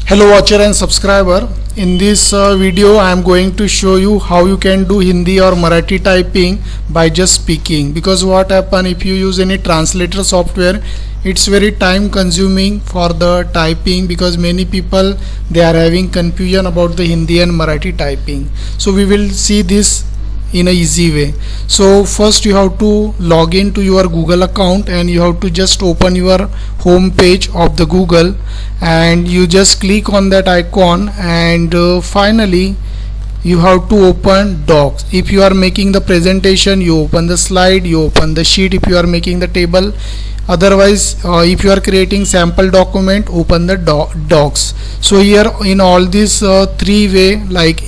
Hello watcher and subscriber. In this video I am going to show you how you can do Hindi or Marathi typing by just speaking, because what happen if you use any translator software, it's very time consuming for the typing, because many people they are having confusion about the Hindi and Marathi typing. So we will see this in a easy way. So first you have to log into your Google account and you have to just open your home page of the Google and you just click on that icon, and finally you have to open Docs. If you are making the presentation, you open the slide, you open the sheet if you are making the table. Otherwise if you are creating sample document, open the Docs. So here in all these three way, like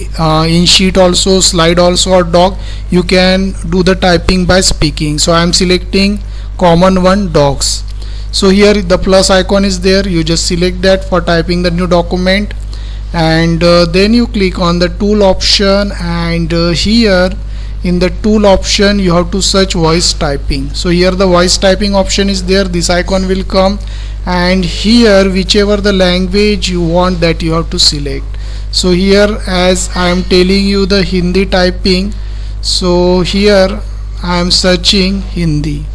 in sheet also, slide also, or doc, you can do the typing by speaking. So I am selecting common one, Docs. So here the plus icon is there, you just select that for typing the new document, and then you click on the tool option, and here in the tool option you have to search voice typing. So here the voice typing option is there, this icon will come, and here whichever the language you want, that you have to select. So here as I am telling you the Hindi typing, so here I am searching Hindi.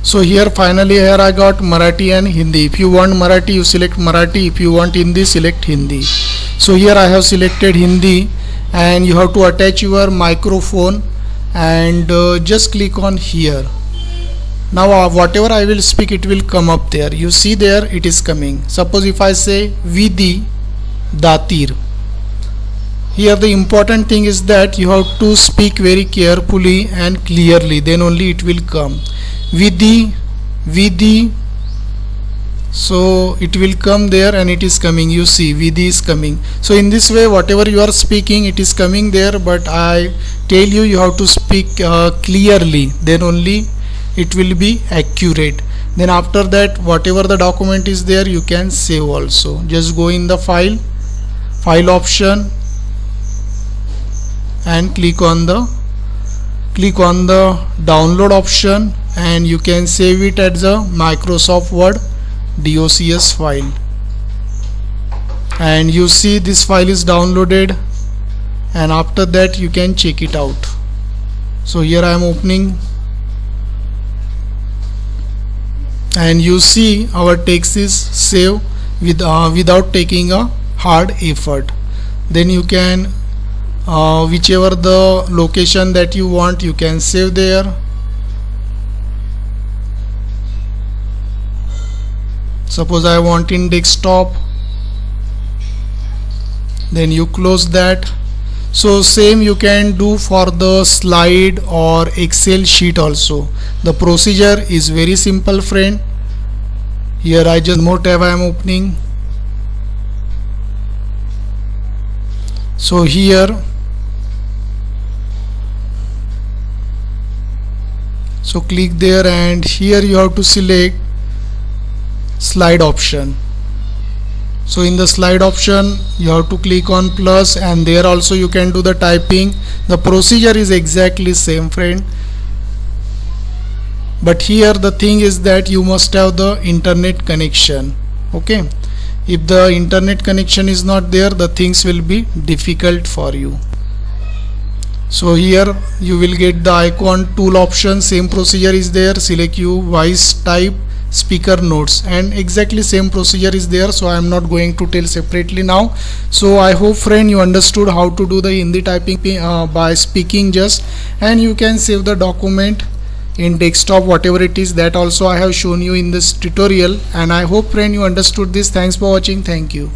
So here finally here I got Marathi and Hindi. If you want Marathi, you select Marathi. If you want Hindi, select Hindi. So here I have selected Hindi, and you have to attach your microphone and just click on here. Now whatever I will speak, it will come up there. You see there it is coming. Suppose if I say Vidhi Datir. Here the important thing is that you have to speak very carefully and clearly, then only it will come. Vidhi. So it will come there and it is coming. You see Vidhi is coming. So in this way whatever you are speaking, it is coming there, but I tell you, you have to speak clearly, then only it will be accurate. Then after that whatever the document is there, you can save also. Just go in the file option and click on the download option, and you can save it as a Microsoft Word docs file. And you see this file is downloaded, and after that you can check it out. So here I am opening, and you see our text is saved without taking a hard effort. Then you can whichever the location that you want, you can save there. Suppose I want in desktop, then you close that. So same you can do for the slide or Excel sheet also. The procedure is very simple, friend. Here I just more tab I am opening. So here so click there, and here you have to select slide option. So in the slide option you have to click on plus, and there also you can do the typing. The procedure is exactly same, friend, but here the thing is that you must have the internet connection. Okay, if the internet connection is not there, the things will be difficult for you. So here you will get the icon tool option, same procedure is there. Select you voice type speaker notes, and exactly same procedure is there. So I am not going to tell separately now. So I hope, friend, you understood how to do the Hindi typing by speaking just, and you can save the document in desktop, whatever it is, that also I have shown you in this tutorial. And I hope, friend, you understood this. Thanks for watching. Thank you.